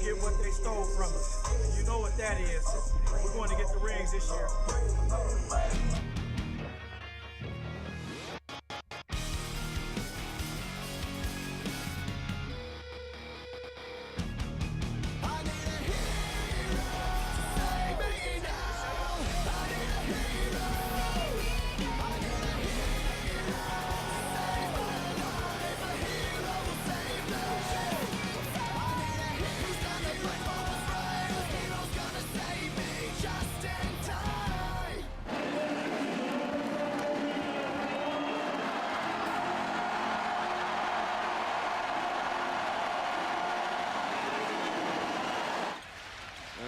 get what they stole from us. And you know what that is. We're going to get the rings this year.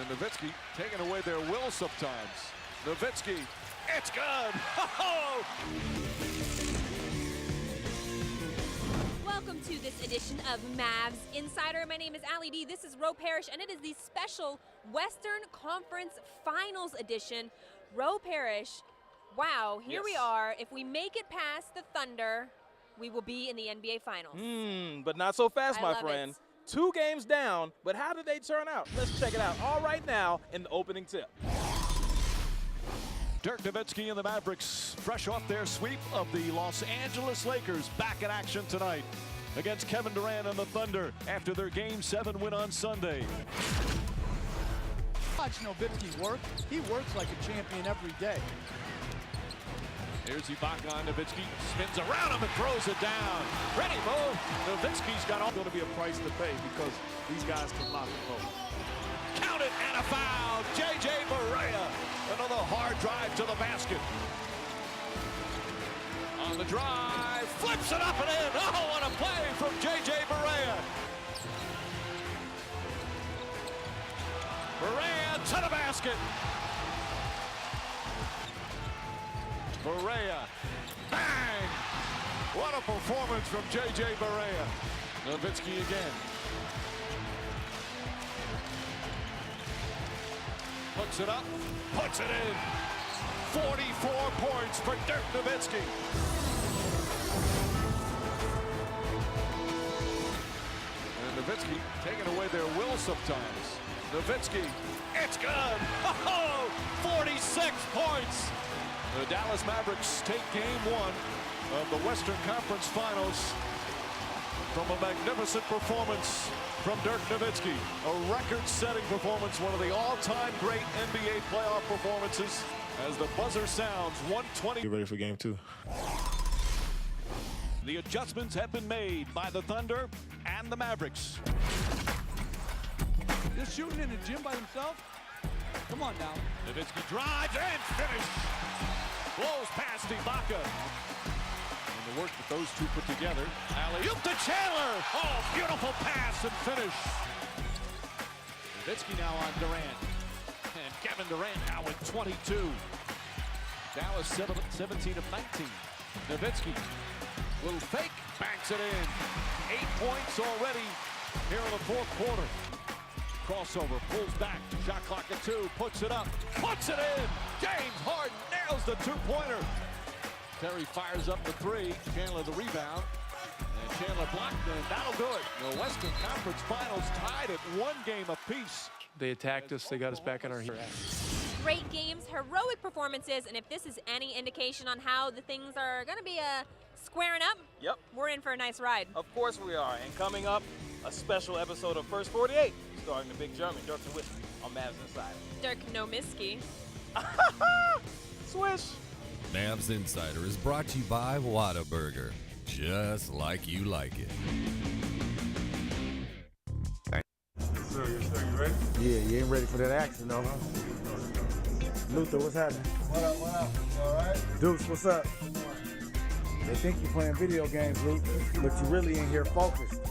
Nowitzki taking away their will sometimes. Nowitzki, it's good! Welcome to this edition of Mavs Insider. My name is Allie D. This is Ro Parrish, and it is the special Western Conference Finals edition. Ro Parrish, wow, here we are. If we make it past the Thunder, we will be in the NBA Finals. But not so fast, my friend. It. 2 games down, but how did they turn out? Let's check it out all right now in the opening tip. Dirk Nowitzki and the Mavericks, fresh off their sweep of the Los Angeles Lakers, back in action tonight against Kevin Durant and the Thunder after their Game 7 win on Sunday. Watch Nowitzki work. He works like a champion every day. Here's Ibaka on Nowitzki, spins around him and throws it down. Ready, move. Nowitzki's got all. Going to be a price to pay because these guys can lock and roll. Count it and a foul. J.J. Barea, another hard drive to the basket. On the drive, flips it up and in. Oh, what a play from J.J. Barea. Barea to the basket. Barea, bang! What a performance from J.J. Barea. Nowitzki again. Hooks it up, puts it in. 44 points for Dirk Nowitzki. And Nowitzki taking away their will sometimes. Nowitzki, it's good! 46 points! The Dallas Mavericks take Game 1 of the Western Conference Finals from a magnificent performance from Dirk Nowitzki. A record-setting performance, one of the all-time great NBA playoff performances as the buzzer sounds 120. Get ready for Game 2. The adjustments have been made by the Thunder and the Mavericks. Just shooting in the gym by himself? Come on now. Nowitzki drives and finish. Blows past Ibaka. And the work that those two put together. Alley-oop to Chandler. Oh, beautiful pass and finish. Nowitzki now on Durant. And Kevin Durant now with 22. Dallas 17 of 19. Nowitzki, little fake, banks it in. 8 points already here in the fourth quarter. Crossover, pulls back, shot clock at 2, puts it up, puts it in! James Harden nails the 2-pointer. Terry fires up the 3, Chandler the rebound, and Chandler blocked, and that'll do it. The Western Conference Finals tied at 1 game apiece. They attacked us, they got us back on our heels. Great games, heroic performances, and if this is any indication on how the things are going to be squaring up, we're in for a nice ride. Of course we are, and coming up, a special episode of First 48. Starting the big German, Dirk Nowitzki on Mavs Insider. Dirk Nowitzki. Swish! Mavs Insider is brought to you by WHATABURGER, just like you like it. Yes, sir, you ready? Yeah, you ain't ready for that action, though, huh? Luther, what's happening? What up, You all right? Deuce, what's up? They think you're playing video games, Luke, but you really ain't here focused.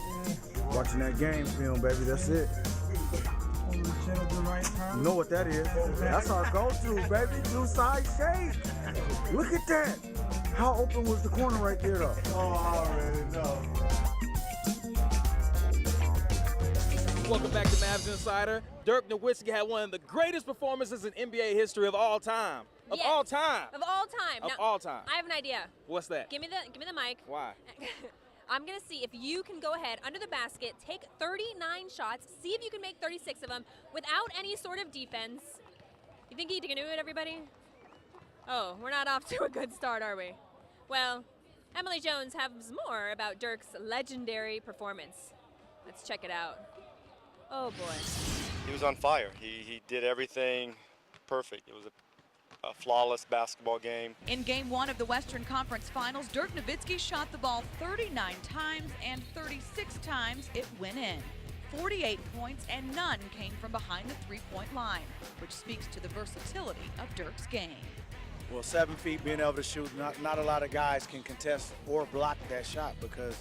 Watching that game film, baby, that's it. You know what that is. That's our go-to, baby. Blue side shade. Look at that. How open was the corner right there, though? Oh, I already know. Welcome back to Mavs Insider. Dirk Nowitzki had one of the greatest performances in NBA history of all time. Of all time. Of all time. Of Now, all time. I have an idea. What's that? Give me the mic. Why? I'm going to see if you can go ahead under the basket, take 39 shots, see if you can make 36 of them without any sort of defense. You think you can do it, everybody? Oh, we're not off to a good start, are we? Well, Emily Jones has more about Dirk's legendary performance. Let's check it out. Oh, boy. He was on fire. He did everything perfect. It was a flawless basketball game. In Game 1 of the Western Conference Finals, Dirk Nowitzki shot the ball 39 times, and 36 times it went in. 48 points, and none came from behind the three-point line, which speaks to the versatility of Dirk's game. Well, 7 feet, being able to shoot, not a lot of guys can contest or block that shot because,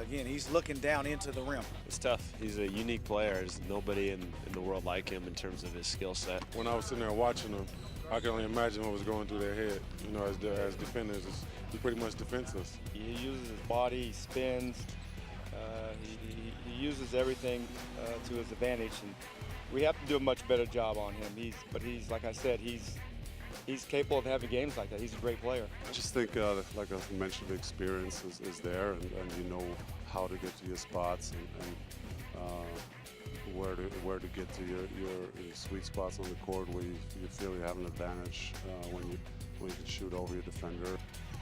again, he's looking down into the rim. It's tough. He's a unique player. There's nobody in the world like him in terms of his skill set. When I was sitting there watching him, I can only imagine what was going through their head. You know, as defenders, he pretty much defends us. He uses his body, he spins, he uses everything to his advantage, and we have to do a much better job on him. But he's like I said, he's capable of having games like that. He's a great player. I just think, like I mentioned, the experience is there, and you know how to get to your spots and where to get to your sweet spots on the court where you feel you have an advantage when you can shoot over your defender.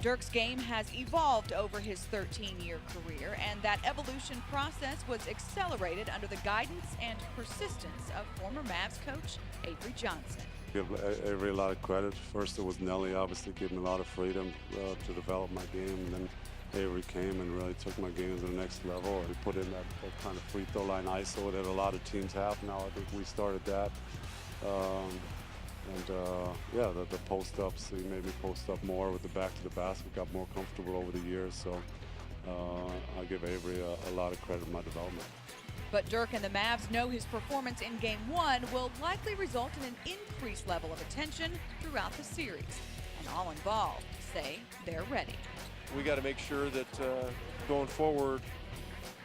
Dirk's game has evolved over his 13-year career, and that evolution process was accelerated under the guidance and persistence of former Mavs coach Avery Johnson. Give Avery a lot of credit. First it was Nelly, obviously gave me a lot of freedom to develop my game, and then Avery came and really took my game to the next level. We put in that kind of free throw line ISO that a lot of teams have now. I think we started that. Yeah, the post-ups, he made me post up more with the back to the basket, got more comfortable over the years, so I give Avery a lot of credit in my development. But Dirk and the Mavs know his performance in Game 1 will likely result in an increased level of attention throughout the series. And all involved say they're ready. We got to make sure that going forward,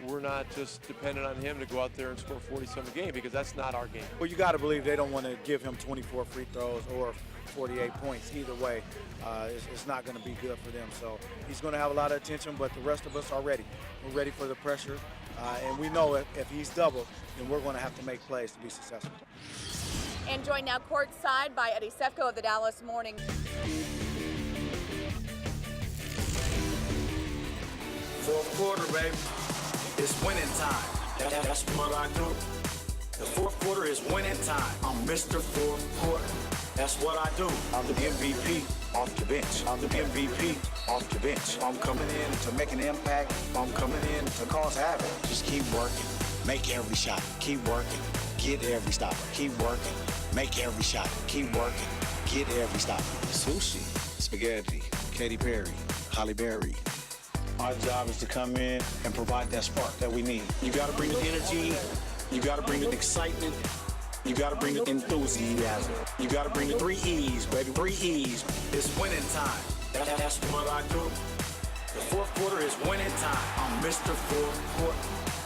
we're not just dependent on him to go out there and score 40-some a game, because that's not our game. Well, you got to believe they don't want to give him 24 free throws or 48 points. Either way, it's not going to be good for them. So he's going to have a lot of attention, but the rest of us are ready. We're ready for the pressure, and we know if he's doubled, then we're going to have to make plays to be successful. And joined now courtside by Eddie Sefko of the Dallas Morning. Fourth quarter, baby. It's winning time. That's what I do. The fourth quarter is winning time. I'm Mr. Fourth Quarter. That's what I do. I'm the MVP off the bench. I'm the MVP off the bench. I'm coming in to make an impact. I'm coming in to cause havoc. Just keep working. Make every shot. Keep working. Get every stop. Keep working. Make every shot. Keep working. Get every stop. Sushi, spaghetti, Katy Perry, Halle Berry. Our job is to come in and provide that spark that we need. You got to bring the energy. You got to bring the excitement. You got to bring the enthusiasm. You got to bring the 3 E's, baby. 3 E's. It's winning time. That's what I do. The fourth quarter is winning time. I'm Mr. Fourth Quarter.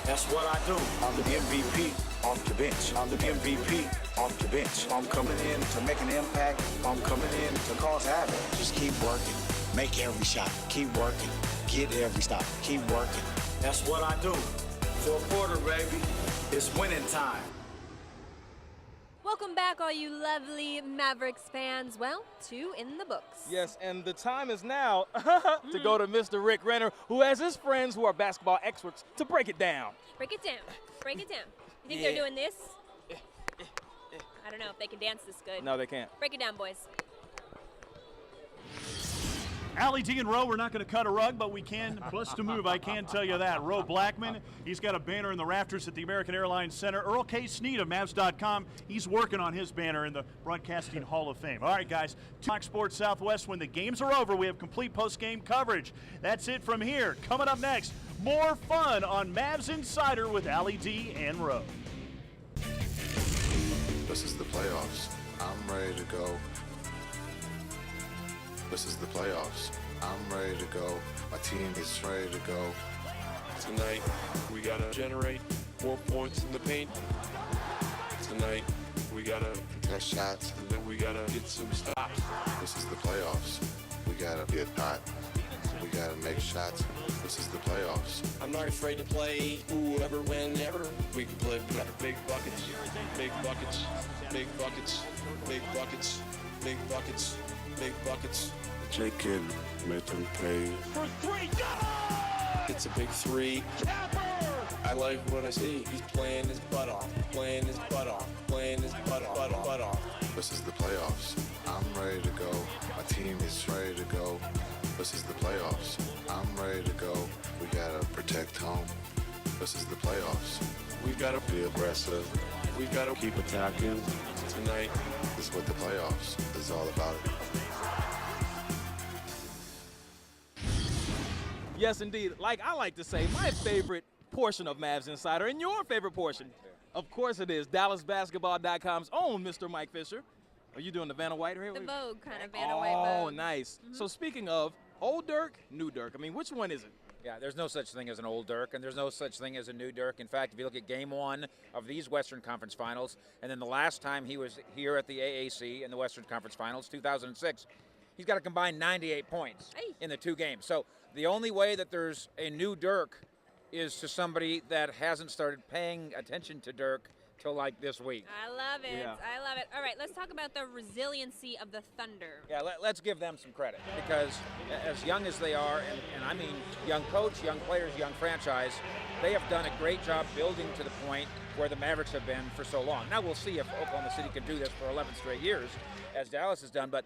That's what I do. I'm the MVP off the bench. I'm the MVP off the bench. I'm coming in to make an impact. I'm coming in to cause havoc. Just keep working. Make every shot. Keep working. Get every stop. Keep working. That's what I do. Fourth quarter, baby. It's winning time. Welcome back, all you lovely Mavericks fans. Well, 2 in the books. Yes, and the time is now to go to Mr. Rick Renner, who has his friends who are basketball experts to break it down. Break it down. Break it down. You think they're doing this? I don't know if they can dance this good. No, they can't. Break it down, boys. Allie D and Roe, we're not going to cut a rug, but we can bust a move. I can tell you that. Roe Blackman, he's got a banner in the rafters at the American Airlines Center. Earl K. Sneed of Mavs.com, he's working on his banner in the Broadcasting Hall of Fame. All right, guys, Fox Sports Southwest, when the games are over, we have complete post-game coverage. That's it from here. Coming up next, more fun on Mavs Insider with Allie D and Roe. This is the playoffs. I'm ready to go. This is the playoffs. I'm ready to go. My team is ready to go. Tonight, we got to generate 4 points in the paint. Tonight, we got to contest shots. And then we got to get some stops. This is the playoffs. We got to get hot. We got to make shots. This is the playoffs. I'm not afraid to play whoever, whenever. We can play big buckets, big buckets, big buckets, big buckets, big buckets, big buckets. J. Kidd made them pay. For three, go! It's a big three. I like what I see. He's playing his butt off, playing his butt off, playing his butt off. This is the playoffs. I'm ready to go. My team is ready to go. This is the playoffs. I'm ready to go. We gotta protect home. This is the playoffs. We've got to Be aggressive. We've got to Keep attacking. tonight. This is what the playoffs is all about. Yes, indeed. Like I like to say, my favorite portion of Mavs Insider, and your favorite portion, of course it is, DallasBasketball.com's own Mr. Mike Fisher. Are you doing the Vanna White here? The Vogue kind of Vanna White Vogue. Oh, nice. So speaking of old Dirk, new Dirk, I mean, which one is it? Yeah, there's no such thing as an old Dirk, and there's no such thing as a new Dirk. In fact, if you look at Game 1 of these Western Conference Finals, and then the last time he was here at the AAC in the Western Conference Finals, 2006, he's got a combined 98 points in the 2 games. So the only way that there's a new Dirk is to somebody that hasn't started paying attention to Dirk till like this week. I love it. Yeah. I love it. All right, let's talk about the resiliency of the Thunder. Yeah, let's give them some credit, because as young as they are, and I mean young coach, young players, young franchise, they have done a great job building to the point where the Mavericks have been for so long. Now we'll see if Oklahoma City can do this for 11 straight years, as Dallas has done, but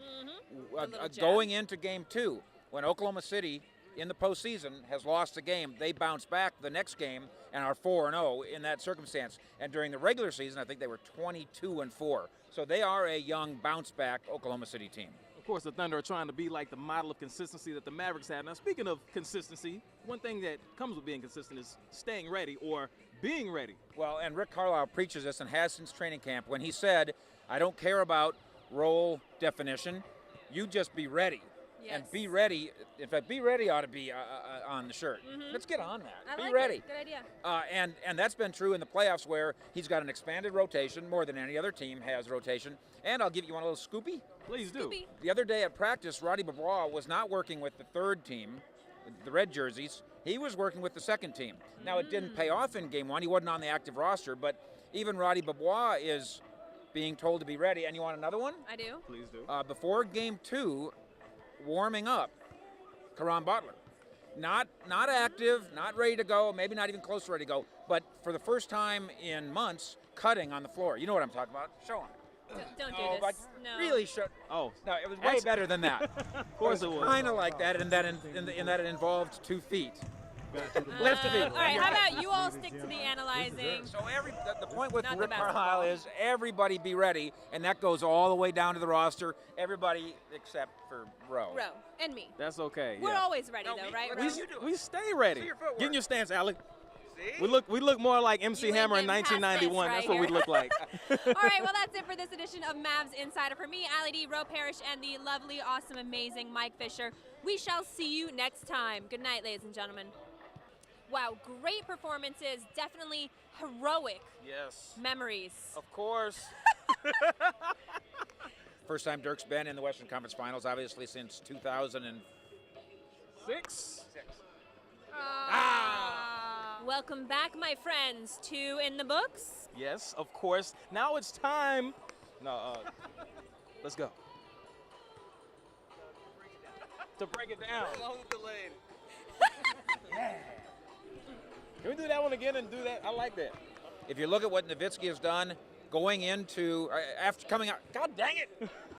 going into Game 2, when Oklahoma City in the postseason has lost a game, they bounce back the next game and are 4-0 in that circumstance. And during the regular season, I think they were 22-4. So they are a young bounce-back Oklahoma City team. Of course, the Thunder are trying to be like the model of consistency that the Mavericks have. Now, speaking of consistency, one thing that comes with being consistent is staying ready or being ready. Well, and Rick Carlisle preaches this and has since training camp when he said, I don't care about role definition, you just be ready. Yes. And be ready. In fact, be ready ought to be on the shirt. Let's get on that. I be like ready. it. Good idea. And that's been true in the playoffs, where he's got an expanded rotation, more than any other team has rotation. And I'll give you one little scoopy. Please do. Scoopy. The other day at practice, Roddy Beaubois was not working with the third team, the red jerseys. He was working with the second team. Now, it didn't pay off in Game 1. He wasn't on the active roster, but even Roddy Beaubois is being told to be ready. And you want another one? I do. Please do. Before Game 2, warming up, Caron Butler. Not active, not ready to go, maybe not even close to ready to go, but for the first time in months, cutting on the floor. You know what I'm talking about? Show him. Don't do Oh, this. but No. really should. Oh. No, it was way better than that. Of course it was. Kind of like that, in that it involved 2 feet. Lift the feet. All right, how about you all stick to the analyzing? So the point with Not the Rick basketball. Carlisle is everybody be ready, and that goes all the way down to the roster. Everybody except for Rowe. Row and me. That's okay. We're yeah. always ready, though, right? Row? We stay ready. See your footwork. Get in your stance, Alec. See? We look more like MC You Hammer in ain't getting past 1991. this That's right what we here. look like. All right, well, that's it for this edition of Mavs Insider. For me, Allie D, Roe Parrish, and the lovely, awesome, amazing Mike Fisher. We shall see you next time. Good night, ladies and gentlemen. Wow, great performances. Definitely heroic Yes. memories. Of course. First time Dirk's been in the Western Conference Finals, obviously, since 2006. Welcome back, my friends, to In the Books. Yes, of course. Now it's time. No, let's go. To break it down. Long delayed. Yeah. Can we do that one again and do that? I like that. If you look at what Nowitzki has done going into, after coming out, God dang it!